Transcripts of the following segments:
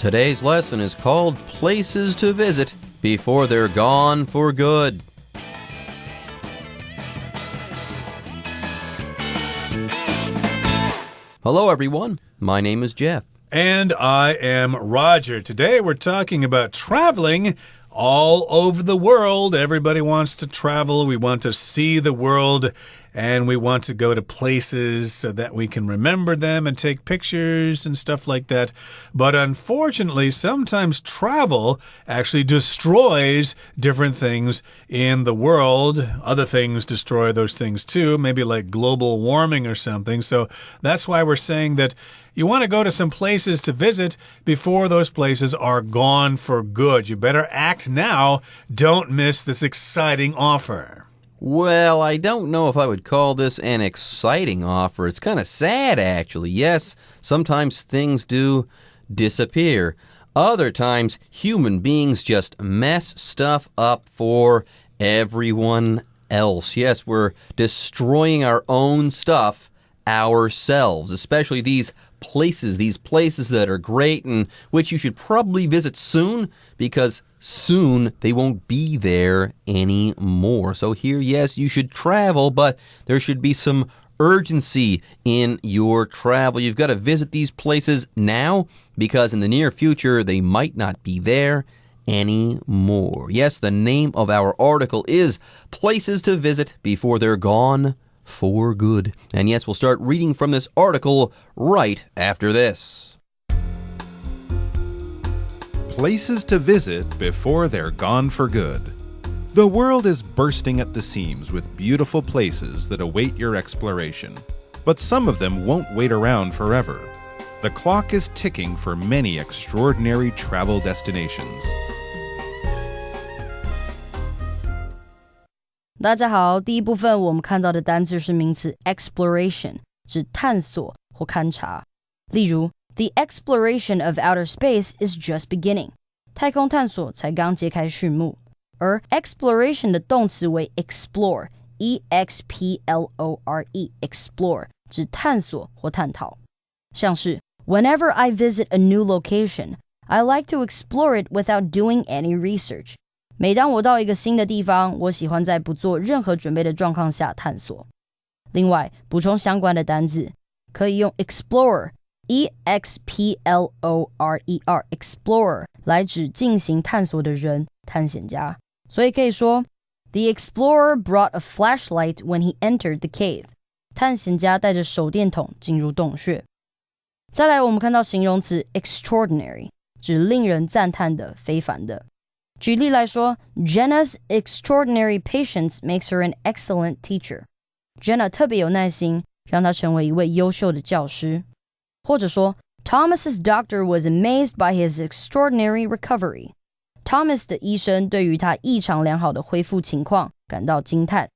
Today's lesson is called Places to Visit Before They're Gone for Good. Hello, everyone. My name is Jeff. And I am Roger. Today we're talking about traveling all over the world. Everybody wants to travel. We want to see the world, and we want to go to places so that we can remember them and take pictures and stuff like that. But unfortunately, sometimes travel actually destroys different things in the world. Other things destroy those things too, maybe like global warming or something. So that's why we're saying that you want to go to some places to visit before those places are gone for good. You better act now. Don't miss this exciting offer. Well, I don't know if I would call this an exciting offer. It's kind of sad, actually. Yes, sometimes things do disappear. Other times, human beings just mess stuff up for everyone else. Yes, we're destroying our own stuff ourselves, especially these places that are great and which you should probably visit soon, because soon they won't be there anymore. So here, yes, you should travel, but there should be some urgency in your travel. You've got to visit these places now, because in the near future they might not be there anymore. Yes, the name of our article is Places to Visit Before They're Gone for Good. And yes, we'll start reading from this article right after this. Places to visit before they're gone for good. The world is bursting at the seams with beautiful places that await your exploration. But some of them won't wait around forever. The clock is ticking for many extraordinary travel destinations. 大家好，第一部分我们看到的单字是名词 exploration， 指探索或勘察。例如 The exploration of outer space is just beginning. 太空探索才刚揭开序幕。而 exploration 的动词为 explore, E-X-P-L-O-R-E, explore, 指探索或探讨。像是 Whenever I visit a new location, I like to explore it without doing any research. 每当我到一个新的地方，我喜欢在不做任何准备的状况下探索。另外，补充相关的单字，可以用 explorer, E-X-P-L-O-R-E-R, explorer 来指进行探索的人，探险家。所以可以说 The explorer brought a flashlight when he entered the cave. 探险家带着手电筒进入洞穴。再来，我们看到形容词 extraordinary, 指令人赞叹的、非凡的。举例来说 Jenna's extraordinary patience makes her an excellent teacher. Jenna 特别有耐心，让她成为一位优秀的教师。或者说 Thomas's doctor was amazed by his extraordinary recovery. Thomas 的医生对于他异常良好的恢复情况感到惊叹。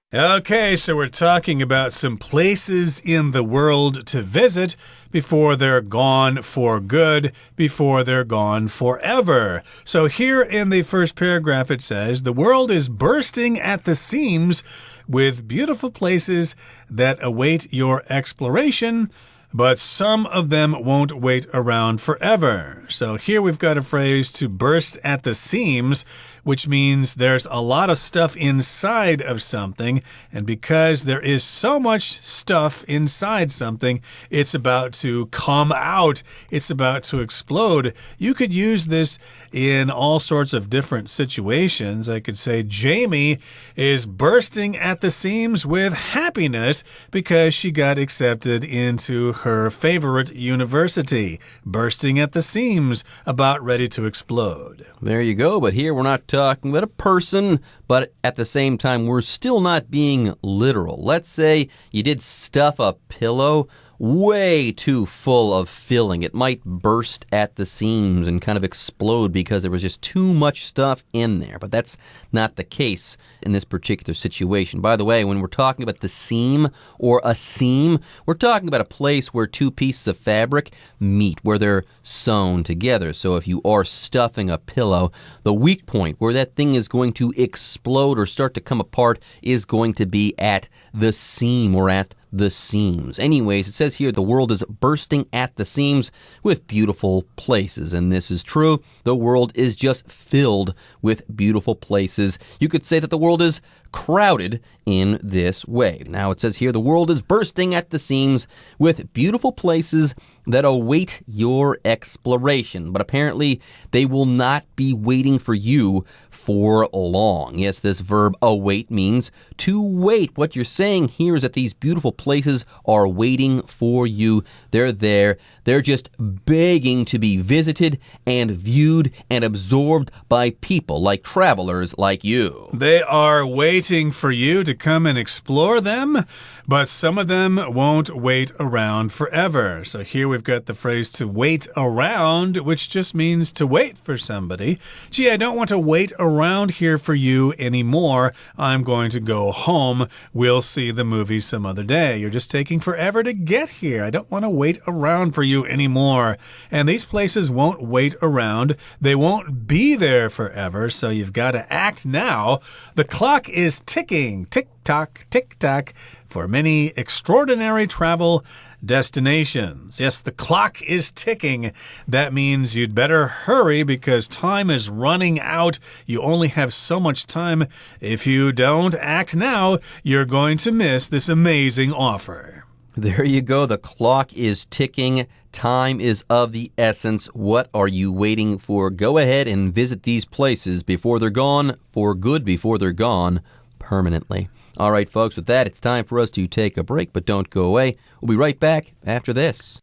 Okay, so we're talking about some places in the world to visit before they're gone for good, before they're gone forever. So here in the first paragraph it says, the world is bursting at the seams with beautiful places that await your exploration, but some of them won't wait around forever. So here we've got a phrase to burst at the seams, which means there's a lot of stuff inside of something, and because there is so much stuff inside something, it's about to come out. It's about to explode. You could use this in all sorts of different situations. I could say Jamie is bursting at the seams with happiness because she got accepted into her favorite university. Bursting at the seams, about ready to explode. There you go, but here we're not talking about a person, but at the same time, we're still not being literal. Let's say you did stuff a pillow way too full of filling. It might burst at the seams and kind of explode because there was just too much stuff in there. But that's not the case in this particular situation. By the way, when we're talking about the seam or a seam, we're talking about a place where two pieces of fabric meet, where they're sewn together. So if you are stuffing a pillow, the weak point where that thing is going to explode or start to come apart is going to be at the seam or at the seams. Anyways, it says here the world is bursting at the seams with beautiful places. And this is true. The world is just filled with beautiful places. You could say that the world is crowded in this way. Now it says here the world is bursting at the seams with beautiful places that await your exploration. But apparently they will not be waiting for you for long. Yes, this verb await means to wait. What you're saying here is that these beautiful places are waiting for you. They're there. They're just begging to be visited and viewed and absorbed by people like travelers like you. They are waiting for you to come and explore them, but some of them won't wait around forever. So here we've got the phrase to wait around, which just means to wait for somebody. Gee, I don't want to wait around here for you anymore. I'm going to go home. We'll see the movie some other day. You're just taking forever to get here. I don't want to wait around for you anymore. And these places won't wait around. They won't be there forever, so you've got to act now. The clock is ticking. Tick-tock, tick-tock, for many extraordinary travel destinations. Yes, the clock is ticking. That means you'd better hurry because time is running out. You only have so much time. If you don't act now, you're going to miss this amazing offer. There you go. The clock is ticking. Time is of the essence. What are you waiting for? Go ahead and visit these places before they're gone for good, before they're gone permanently. All right, folks, with that, it's time for us to take a break, but don't go away. We'll be right back after this.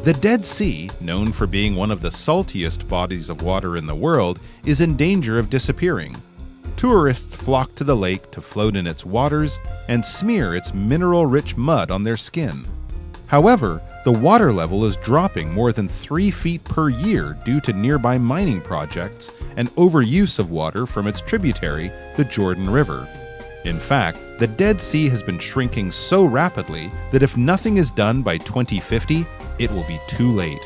The Dead Sea, known for being one of the saltiest bodies of water in the world, is in danger of disappearing. Tourists flock to the lake to float in its waters and smear its mineral-rich mud on their skin. However, the water level is dropping more than 3 feet per year due to nearby mining projects and overuse of water from its tributary, the Jordan River. In fact, the Dead Sea has been shrinking so rapidly that if nothing is done by 2050, it will be too late.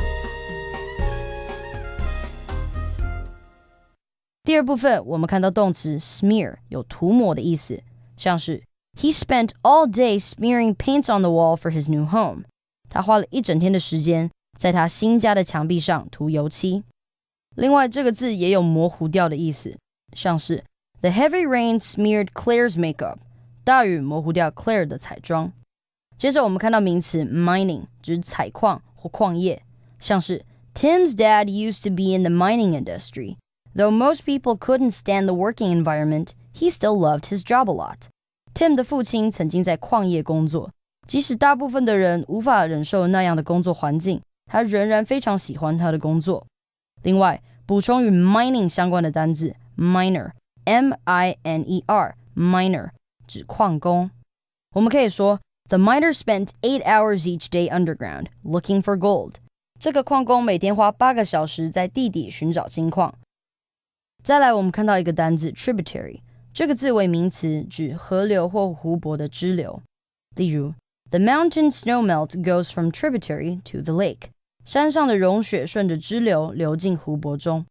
第二部分我们看到动词 smear 有涂抹的意思，像是 He spent all day smearing paint on the wall for his new home. 他花了一整天的时间在他新家的墙壁上涂油漆。另外这个字也有模糊掉的意思，像是 The heavy rain smeared Claire's makeup. 大雨模糊掉 Claire 的彩妆。接着我们看到名词 mining 指采矿或矿业，像是 Tim's dad used to be in the mining industry. Though most people couldn't stand the working environment, he still loved his job a lot. Tim 的父亲曾经在矿业工作，即使大部分的人无法忍受那样的工作环境，他仍然非常喜欢他的工作。另外，补充与 mining 相关的单字 miner, M-I-N-E-R, miner 指矿工。我们可以说 The miner spent 8 hours each day underground, looking for gold. 这个矿工每天花8个小时在地底寻找金矿。再来我们看到一个单字 tributary, 这个字为名词，指河流或湖泊的支流。例如 The mountain snowmelt goes from tributary to the lake. 山上的融雪顺着支流流进湖泊中。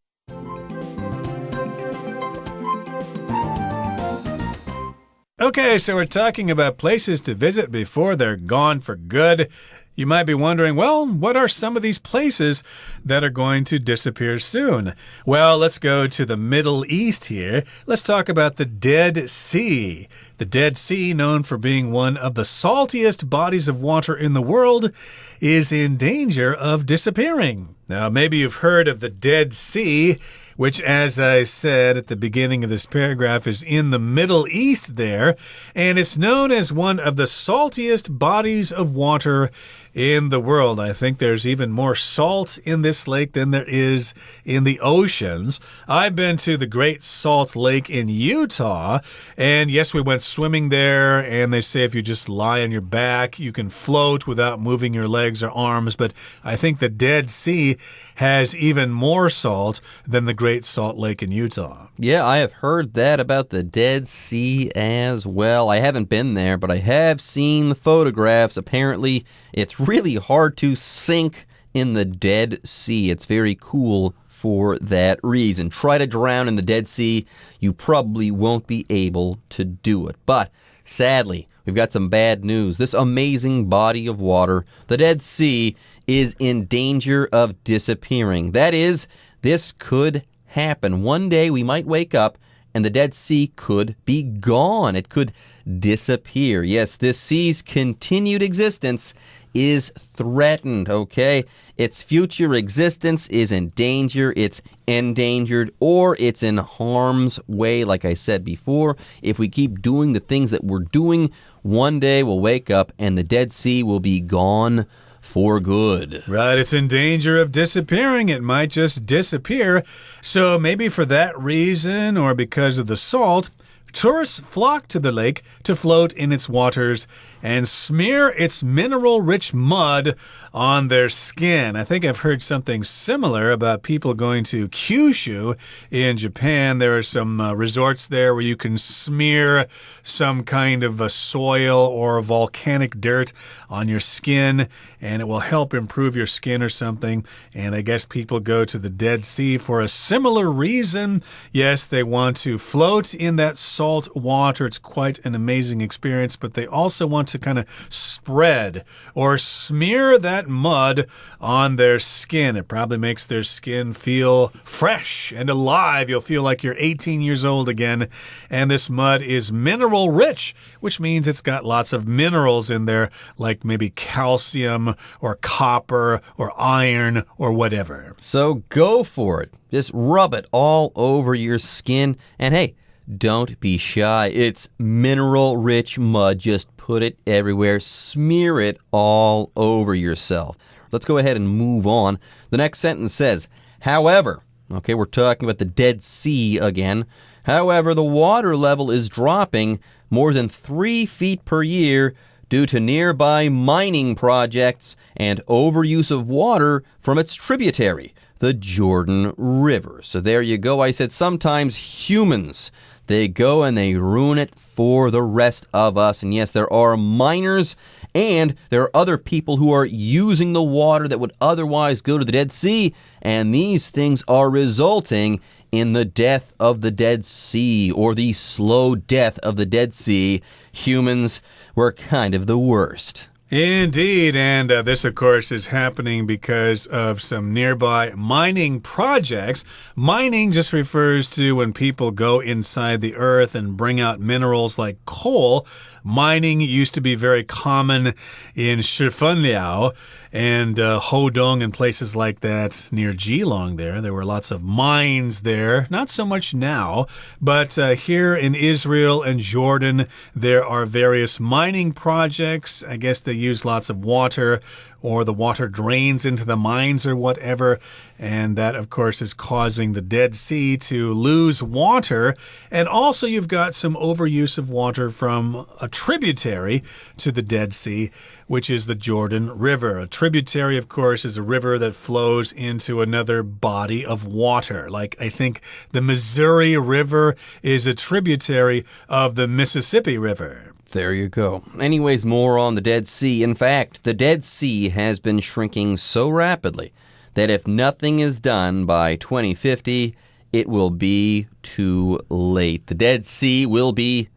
Okay, so we're talking about places to visit before they're gone for good. You might be wondering, well, what are some of these places that are going to disappear soon? Well, let's go to the Middle East here. Let's talk about the Dead Sea. The Dead Sea, known for being one of the saltiest bodies of water in the world, is in danger of disappearing. Now, maybe you've heard of the Dead Sea, which, as I said at the beginning of this paragraph, is in the Middle East there, and it's known as one of the saltiest bodies of water in the world. I think there's even more salt in this lake than there is in the oceans. I've been to the Great Salt Lake in Utah, and yes, we went swimming there, and they say if you just lie on your back, you can float without moving your legs or arms, but I think the Dead Sea has even more salt than the Great Salt Lake in Utah. Yeah, I have heard that about the Dead Sea as well. I haven't been there, but I have seen the photographs. Apparently, it's really hard to sink in the Dead Sea. It's very cool for that reason. Try to drown in the Dead Sea. You probably won't be able to do it. But sadly, we've got some bad news. This amazing body of water, the Dead Sea, is in danger of disappearing. That is, this could happen. One day we might wake up and the Dead Sea could be gone. It could disappear. Yes, this sea's continued existence is threatened, okay? Its future existence is in danger, it's endangered, or it's in harm's way, like I said before. If we keep doing the things that we're doing, one day we'll wake up and the Dead Sea will be gone for good. Right, it's in danger of disappearing. It might just disappear. So maybe for that reason or because of the salt, tourists flock to the lake to float in its waters and smear its mineral-rich mud on their skin. I think I've heard something similar about people going to Kyushu in Japan. There are some resorts there where you can smear some kind of a soil or volcanic dirt on your skin, and it will help improve your skin or something. And I guess people go to the Dead Sea for a similar reason. Yes, they want to float in that salt water. It's quite an amazing experience, but they also want to kind of spread or smear that mud on their skin. It probably makes their skin feel fresh and alive. You'll feel like you're 18 years old again. And this mud is mineral rich, which means it's got lots of minerals in there, like maybe calcium or copper or iron or whatever. So go for it. Just rub it all over your skin. And hey, don't be shy. It's mineral-rich mud. Just put it everywhere. Smear it all over yourself. Let's go ahead and move on. The next sentence says, however, okay, we're talking about the Dead Sea again. However, the water level is dropping more than 3 feet per year due to nearby mining projects and overuse of water from its tributary, the Jordan River. So there you go. I said sometimes humans, they go and they ruin it for the rest of us. And yes, there are miners and there are other people who are using the water that would otherwise go to the Dead Sea. And these things are resulting in the death of the Dead Sea, or the slow death of the Dead Sea. Humans were kind of the worst. Indeed, and this, of course, is happening because of some nearby mining projects. Mining just refers to when people go inside the earth and bring out minerals like coal. Mining used to be very common in Shifenliao and Hodong and places like that near Geelong there. There were lots of mines there. Not so much now, but here in Israel and Jordan, there are various mining projects. I guess they use lots of water, or the water drains into the mines or whatever. And that, of course, is causing the Dead Sea to lose water. And also you've got some overuse of water from a tributary to the Dead Sea, which is the Jordan River. A tributary, of course, is a river that flows into another body of water. Like, I think the Missouri River is a tributary of the Mississippi River. There you go. Anyways, more on the Dead Sea. In fact, the Dead Sea has been shrinking so rapidly that if nothing is done by 2050, it will be too late. The Dead Sea will be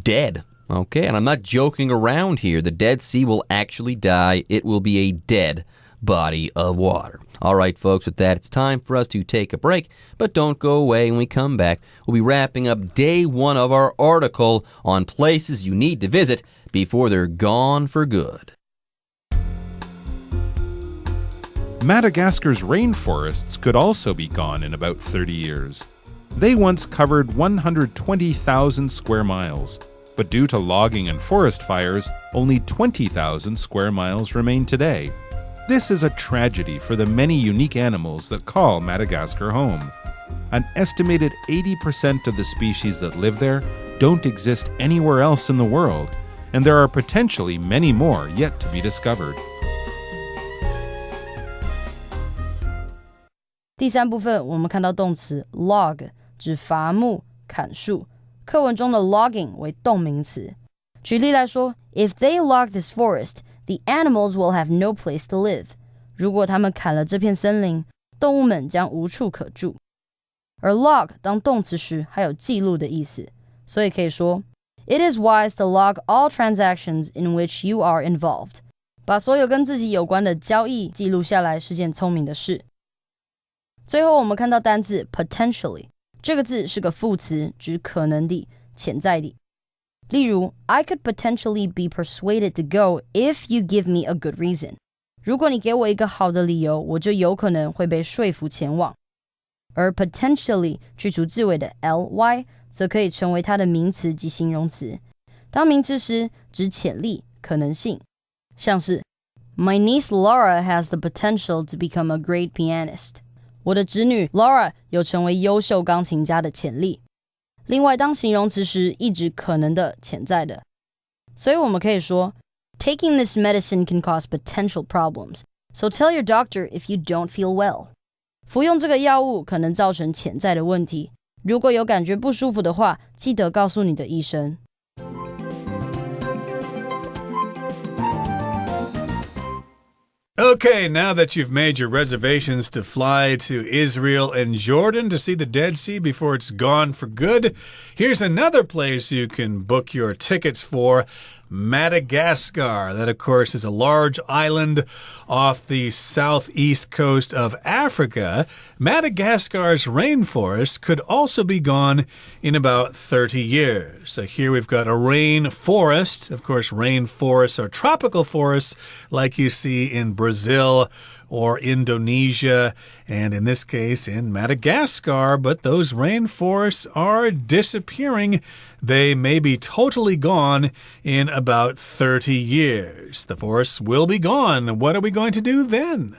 dead. Okay, and I'm not joking around here. The Dead Sea will actually die. It will be a dead body of water. All right, folks, with that, it's time for us to take a break. But don't go away. When we come back, we'll be wrapping up day 1 of our article on places you need to visit before they're gone for good. Madagascar's rainforests could also be gone in about 30 years. They once covered 120,000 square miles, but due to logging and forest fires, only 20,000 square miles remain today. This is a tragedy for the many unique animals that call Madagascar home. An estimated 80% of the species that live there don't exist anywhere else in the world, and there are potentially many more yet to be discovered. 第3部分我们看到动词 log 指伐木、砍树，课文中的 logging 为动名词。举例来说 ，If they log this forest, the animals will have no place to live. 如果他们砍了这片森林，动物们将无处可住。而 log 当动词时还有记录的意思，所以可以说 It is wise to log all transactions in which you are involved. 把所有跟自己有关的交易记录下来是件聪明的事。最后我们看到单字 potentially， 这个字是个副词，指可能的、潜在的。例如 I could potentially be persuaded to go if you give me a good reason. 如果你给我一个好的理由，我就有可能会被说服前往。而 potentially 去除字尾的 ly 则可以成为它的名词及形容词。当名词时指潜力、可能性，像是 My niece Laura has the potential to become a great pianist. 我的侄女 Laura 有成为优秀钢琴家的潜力。另外，当形容词时意指可能的、潜在的。所以我们可以说 Taking this medicine can cause potential problems, so tell your doctor if you don't feel well. 服用这个药物可能造成潜在的问题，如果有感觉不舒服的话，记得告诉你的医生。Okay, now that you've made your reservations to fly to Israel and Jordan to see the Dead Sea before it's gone for good, here's another place you can book your tickets for, Madagascar. That, of course, is a large island off the southeast coast of Africa. Madagascar's rainforest could also be gone in about 30 years. So here we've got a rainforest. Of course, rainforests are tropical forests like you see in Brazil or Indonesia, and in this case in Madagascar, but those rainforests are disappearing. They may be totally gone in about 30 years. The forests will be gone. What are we going to do then?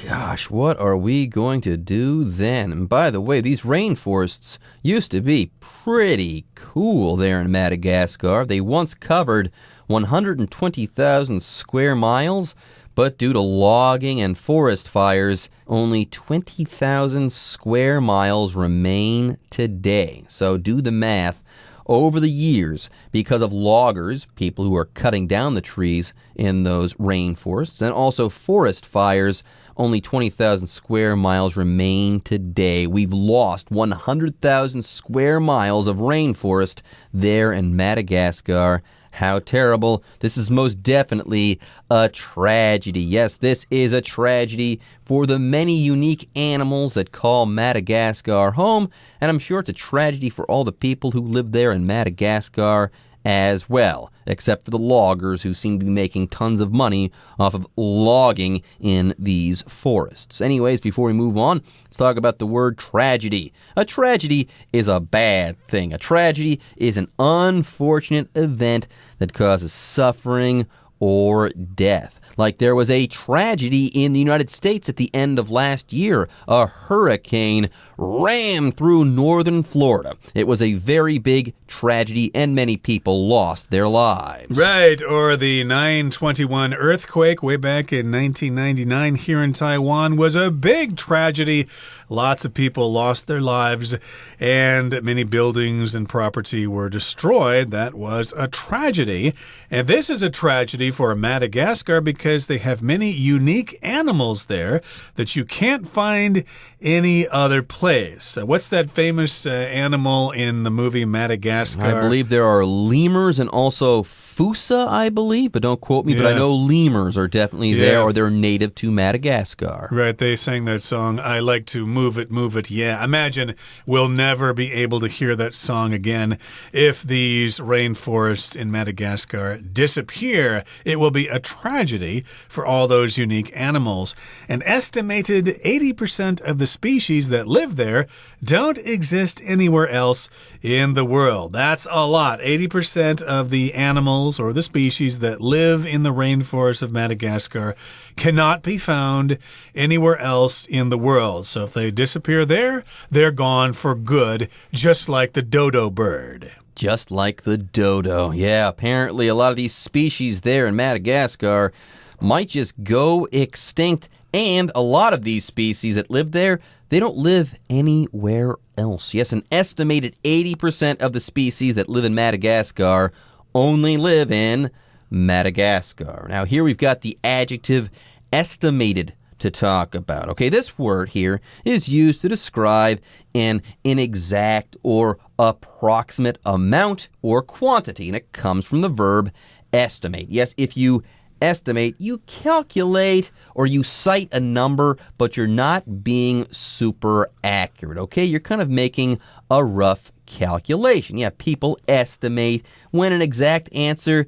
Gosh, what are we going to do then? And by the way, these rainforests used to be pretty cool there in Madagascar. They once covered 120,000 square miles, but due to logging and forest fires, only 20,000 square miles remain today. So do the math. Over the years, because of loggers, people who are cutting down the trees in those rainforests, and also forest fires, only 20,000 square miles remain today. We've lost 100,000 square miles of rainforest there in Madagascar. How terrible. This is most definitely a tragedy. Yes, this is a tragedy for the many unique animals that call Madagascar home, and I'm sure it's a tragedy for all the people who live there in Madagascar as well, except for the loggers who seem to be making tons of money off of logging in these forests. Anyways, before we move on, let's talk about the word tragedy. A tragedy is a bad thing. A tragedy is an unfortunate event that causes suffering or death. Like there was a tragedy in the United States at the end of last year. A hurricane rammed through northern Florida. It was a very big tragedy, and many people lost their lives. Right, or the 9/21 earthquake way back in 1999 here in Taiwan was a big tragedy. Lots of people lost their lives, and many buildings and property were destroyed. That was a tragedy. And this is a tragedy for Madagascar because they have many unique animals there that you can't find any other place. What's that famous animal in the movie Madagascar? I believe there are lemurs and also Fusa, I believe, but don't quote me, but I know lemurs are definitely there, or they're native to Madagascar. Right, they sang that song, I like to move it, yeah. Imagine we'll never be able to hear that song again if these rainforests in Madagascar disappear. It will be a tragedy for all those unique animals. An estimated 80% of the species that live there don't exist anywhere else in the world. That's a lot. 80% of the animals or the species that live in the rainforests of Madagascar cannot be found anywhere else in the world. So if they disappear there, they're gone for good, just like the dodo bird. Just like the dodo. Yeah, apparently a lot of these species there in Madagascar might just go extinct, and a lot of these species that live there, they don't live anywhere else. Yes, an estimated 80% of the species that live in Madagascar only live in Madagascar. Now here we've got the adjective estimated to talk about. Okay, this word here is used to describe an inexact or approximate amount or quantity, and it comes from the verb estimate. Yes, if you estimate, you calculate or you cite a number, but you're not being super accurate, okay? You're kind of making a rough calculation. Yeah, people estimate when an exact answer,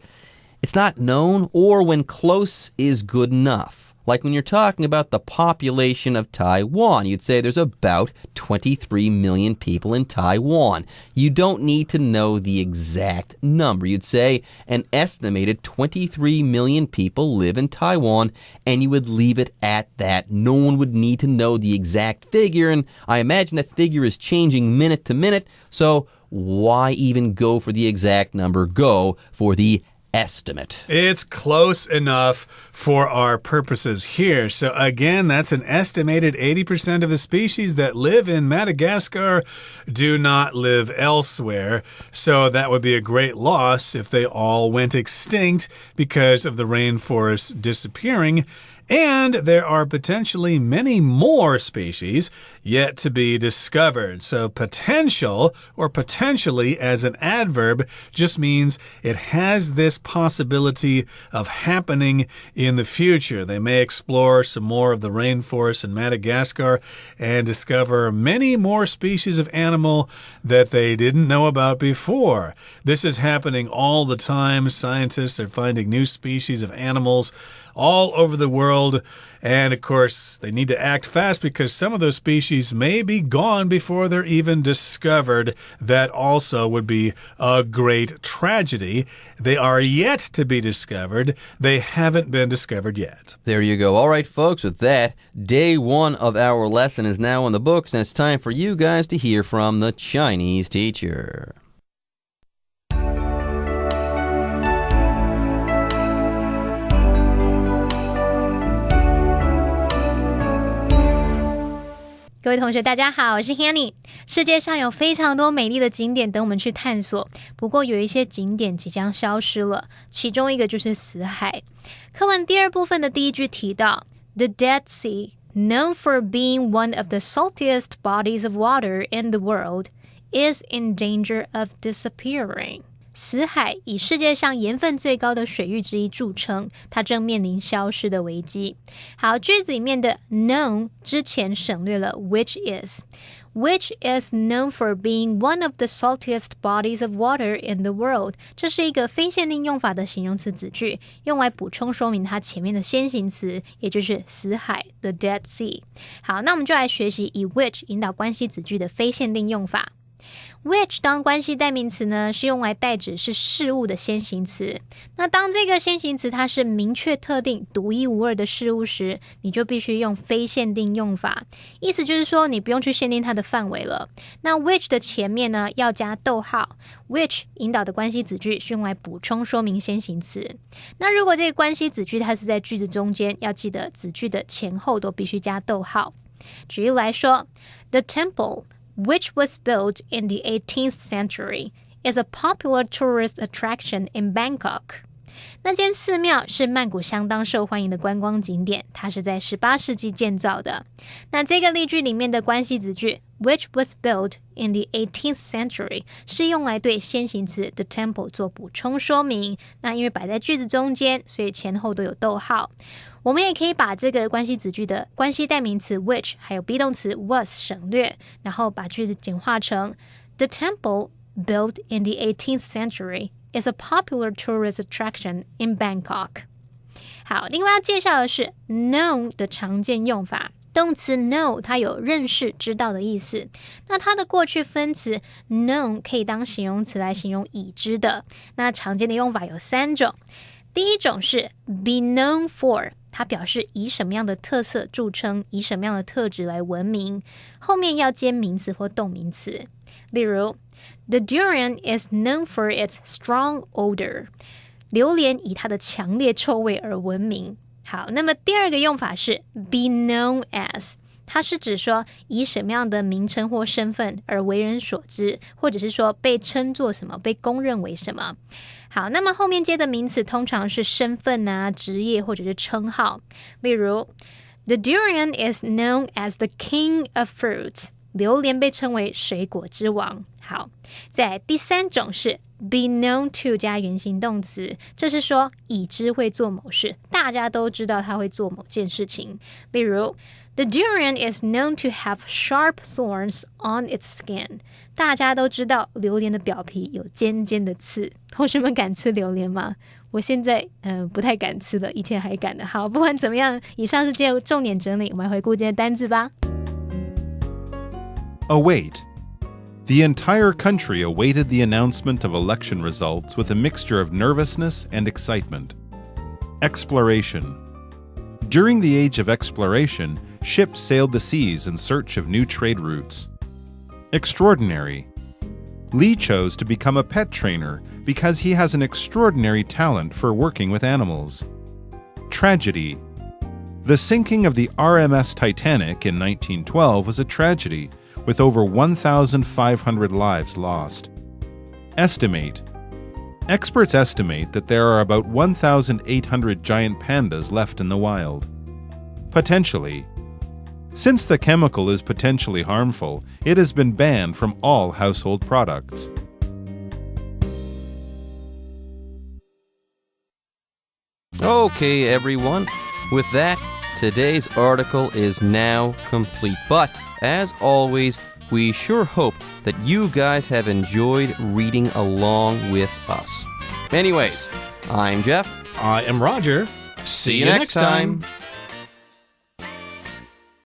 it's not known, or when close is good enough. Like when you're talking about the population of Taiwan, you'd say there's about 23 million people in Taiwan. You don't need to know the exact number. You'd say an estimated 23 million people live in Taiwan, and you would leave it at that. No one would need to know the exact figure, and I imagine that figure is changing minute to minute, so why even go for the exact number? Go for the estimate. It's close enough for our purposes here. So again, that's an estimated 80% of the species that live in Madagascar do not live elsewhere. So that would be a great loss if they all went extinct because of the rainforest disappearing. And there are potentially many more species yet to be discovered. So potential, or potentially as an adverb, just means it has this possibility of happening in the future. They may explore some more of the rainforest in Madagascar and discover many more species of animal that they didn't know about before. This is happening all the time. Scientists are finding new species of animals all over the world. And of course, they need to act fast because some of those species may be gone before they're even discovered. That also would be a great tragedy. They are yet to be discovered. They haven't been discovered yet. There you go. All right, folks, with that, day one of our lesson is now in the books, and it's time for you guys to hear from the Chinese teacher. 各位同学大家好，我是 Hanny。 世界上有非常多美丽的景点等我们去探索，不过有一些景点即将消失了，其中一个就是死海。课文第二部分的第一句提到 The Dead Sea, known for being one of the saltiest bodies of water in the world, is in danger of disappearing. 死海以世界上盐分最高的水域之一著称，它正面临消失的危机。好，句子里面的 known 之前省略了 which is。Which is known for being one of the saltiest bodies of water in the world. 这是一个非限定用法的形容词子句，用来补充说明它前面的先行词，也就是死海 the Dead Sea。 好，那我们就来学习以 which 引导关系子句的非限定用法。Which 当关系代名词呢，是用来代指是事物的先行词。那当这个先行词它是明确特定独一无二的事物时，你就必须用非限定用法，意思就是说你不用去限定它的范围了。那 which 的前面呢要加逗号， which 引导的关系子句是用来补充说明先行词。那如果这个关系子句它是在句子中间，要记得子句的前后都必须加逗号。举例来说， The temple which was built in the 18th century, is a popular tourist attraction in Bangkok. 那间寺庙是曼谷相当受欢迎的观光景点，它是在18世纪建造的。那这个例句里面的关系子句 which was built in the 18th century 是用来对先行词 the temple 做补充说明。那因为摆在句子中间，所以前后都有逗号。我们也可以把这个关系子句的关系代名词 which 还有 be 动词 was 省略，然后把句子简化成 The temple built in the 18th century is a popular tourist attraction in Bangkok. 好，另外要介绍的是 know 的常见用法。动词 know 它有认识知道的意思，那它的过去分词 known 可以当形容词来形容已知的。那常见的用法有3种，第一种是 be known for， 它表示以什么样的特色著称，以什么样的特质来闻名，后面要接名词或动名词。例如 The durian is known for its strong odor， 榴莲以它的强烈臭味而闻名。好，那么第二个用法是 be known as， 它是指说以什么样的名称或身份而为人所知，或者是说被称作什么，被公认为什么。好，那么后面接的名词通常是身份啊、职业或者是称号。例如 The durian is known as the king of fruits. 榴莲被称为水果之王。好，再来第三种是 be known to 加原形动词，这是说已知会做某事，大家都知道他会做某件事情。例如 The durian is known to have sharp thorns on its skin. 大家都知道榴莲的表皮有尖尖的刺。同学们敢吃榴莲吗？我现在不太敢吃了，以前还敢的。好，不管怎么样，以上是今天重点整理，我们来回顾今天的单字吧。Await. The entire country awaited the announcement of election results with a mixture of nervousness and excitement. Exploration. During the age of exploration, ships sailed the seas in search of new trade routes. Extraordinary. Lee chose to become a pet trainer because he has an extraordinary talent for working with animals. Tragedy. The sinking of the RMS Titanic in 1912 was a tragedy, with over 1,500 lives lost. Estimate. Experts estimate that there are about 1,800 giant pandas left in the wild. Potentially. Since the chemical is potentially harmful, it has been banned from all household products. Okay, everyone. With that, today's article is now complete. But, as always, we sure hope that you guys have enjoyed reading along with us. Anyways, I'm Jeff. I am Roger. See you next time.